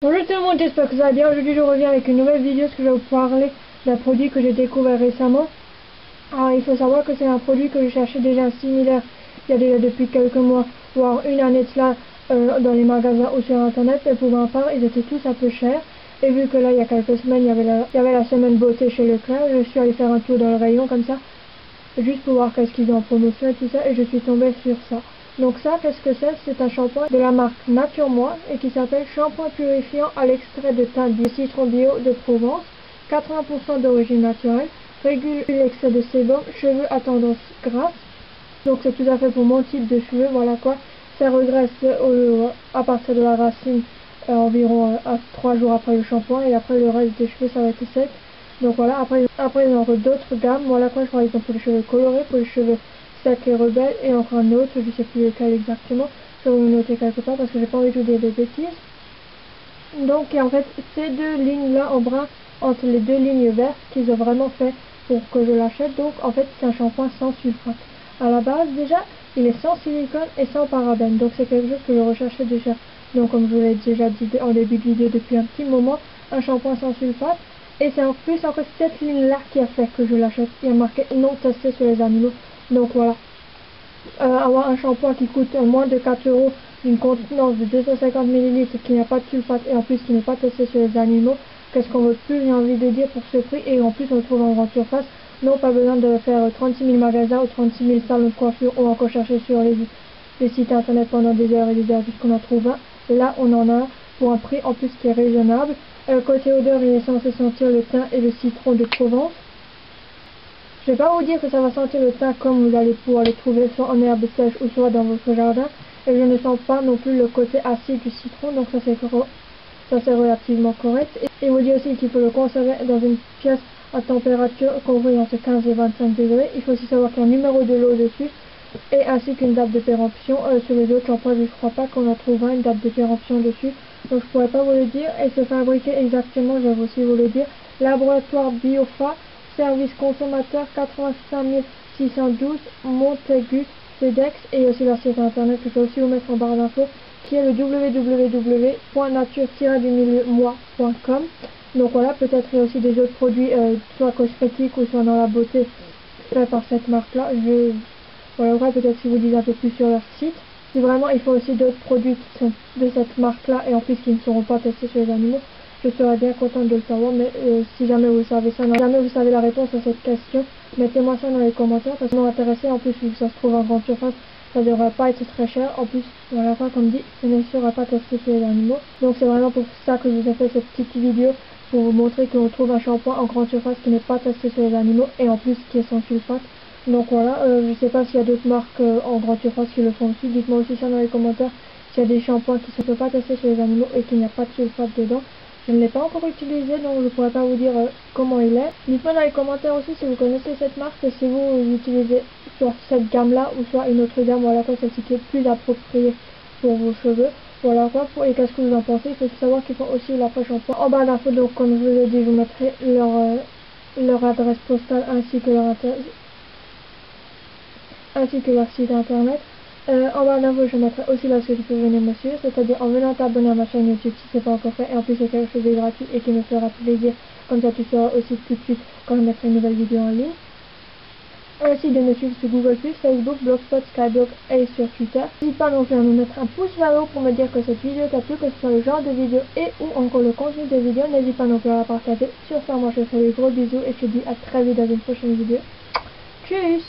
Bonjour tout le monde, j'espère que ça va bien. Aujourd'hui je reviens avec une nouvelle vidéo parce que je vais vous parler d'un produit que j'ai découvert récemment. Alors il faut savoir que c'est un produit que je cherchais déjà similaire il y a déjà depuis quelques mois, voire une année de cela, dans les magasins ou sur internet, mais pour ma part ils étaient tous un peu chers. Et vu que là il y a quelques semaines il y avait la semaine beauté chez Leclerc, je suis allée faire un tour dans le rayon comme ça, juste pour voir qu'est-ce qu'ils ont en promotion et tout ça, et je suis tombée sur ça. Donc ça, qu'est-ce que c'est? C'est un shampoing de la marque Nature Moi et qui s'appelle shampoing purifiant à l'extrait de thym de citron bio de Provence, 80% d'origine naturelle, régule l'excès de sébum, cheveux à tendance grasse. Donc c'est tout à fait pour mon type de cheveux, voilà quoi. Ça regresse à partir de la racine environ à 3 jours après le shampoing, et après le reste des cheveux ça va être sec. Donc voilà, après il y a d'autres gammes, voilà quoi, je crois qu'ils ont pour les cheveux colorés, pour les cheveux secs et rebelles, et encore un autre, je sais plus lequel exactement, je vais vous le noter quelque part parce que j'ai pas envie de vous dire des bêtises. Donc et en fait ces deux lignes là en brun entre les deux lignes vertes qu'ils ont vraiment fait pour que je l'achète. Donc en fait c'est un shampoing sans sulfate. À la base déjà il est sans silicone et sans parabènes, donc c'est quelque chose que je recherchais déjà. Donc comme je vous l'ai déjà dit en début de vidéo depuis un petit moment, un shampoing sans sulfate. Et c'est en plus encore cette ligne là qui a fait que je l'achète. Il y a marqué non testé sur les animaux. Donc voilà, avoir un shampoing qui coûte moins de 4 euros, d'une contenance de 250 ml, qui n'a pas de sulfate et en plus qui n'est pas testé sur les animaux, qu'est-ce qu'on veut plus, j'ai envie de dire, pour ce prix. Et en plus on le trouve en grande surface. Non, pas besoin de faire 36 000 magasins ou 36 000 salons de coiffure ou encore chercher sur les sites internet pendant des heures et des heures jusqu'on en trouve un. Là on en a un pour un prix en plus qui est raisonnable. Côté odeur, il est censé sentir le thym et le citron de Provence. Je ne vais pas vous dire que ça va sentir le thym comme vous allez pouvoir les trouver soit en herbe sèche ou soit dans votre jardin. Et je ne sens pas non plus le côté acide du citron, donc ça c'est relativement correct. Et vous dit aussi qu'il faut le conserver dans une pièce à température comprise entre 15 et 25 degrés. Il faut aussi savoir qu'il y a un numéro de l'eau dessus et ainsi qu'une date de péremption. Sur les autres shampoings, je ne crois pas qu'on en trouvera une date de péremption dessus, donc je ne pourrais pas vous le dire. Et c'est fabriqué exactement, je vais aussi vous le dire, laboratoire Biofa, service consommateur 85 612 Montaigu, CEDEX, et aussi leur site internet que je vais aussi vous mettre en barre d'infos, qui est le www.nature-moi.com. Donc voilà, peut-être il y a aussi des autres produits, soit cosmétiques ou soit dans la beauté, faits par cette marque-là. Voilà, peut-être si vous dites un peu plus sur leur site. Si vraiment il faut aussi d'autres produits qui sont de cette marque-là et en plus qui ne seront pas testés sur les animaux, je serais bien contente de le savoir. Mais si jamais vous savez ça, si jamais vous savez la réponse à cette question, mettez-moi ça dans les commentaires parce que ça m'intéresse. En plus, vu que ça se trouve en grande surface, ça devrait pas être très cher. En plus, voilà, comme dit, ce ne sera pas testé sur les animaux. Donc c'est vraiment pour ça que je vous ai fait cette petite vidéo, pour vous montrer qu'on trouve un shampoing en grande surface qui n'est pas testé sur les animaux et en plus qui est sans sulfate. Donc voilà, je sais pas s'il y a d'autres marques en grande surface qui le font aussi. Dites-moi aussi ça dans les commentaires s'il y a des shampoings qui ne sont pas testés sur les animaux et qu'il n'y a pas de sulfate dedans. Je ne l'ai pas encore utilisé, donc je ne pourrais pas vous dire comment il est. Dites-moi dans les commentaires aussi si vous connaissez cette marque et si vous utilisez soit cette gamme-là ou soit une autre gamme, voilà quoi, celle-ci qui est plus appropriée pour vos cheveux. Voilà quoi, et qu'est-ce que vous en pensez? Il faut savoir qu'ils font aussi l'après-shampoing en bas d'infos, donc comme je vous l'ai dit, je vous mettrai leur adresse postale ainsi que leur site internet. En bas d'infos, je mettrai aussi là ce que tu peux venir me suivre, c'est-à-dire en venant t'abonner à ma chaîne YouTube si c'est pas encore fait, et en plus c'est quelque chose de gratuit et qui me fera plaisir, comme ça tu sauras aussi tout de suite quand je mettrai une nouvelle vidéo en ligne. Ainsi de me suivre sur Google+, Facebook, Blogspot, Skyblog et sur Twitter. N'hésite pas non plus à me mettre un pouce vers le haut pour me dire que cette vidéo t'a plu, que ce soit le genre de vidéo et ou encore le contenu de vidéo. N'hésite pas non plus à la partager. Sur ça, moi je te fais des gros bisous et je te dis à très vite dans une prochaine vidéo. Tchuss!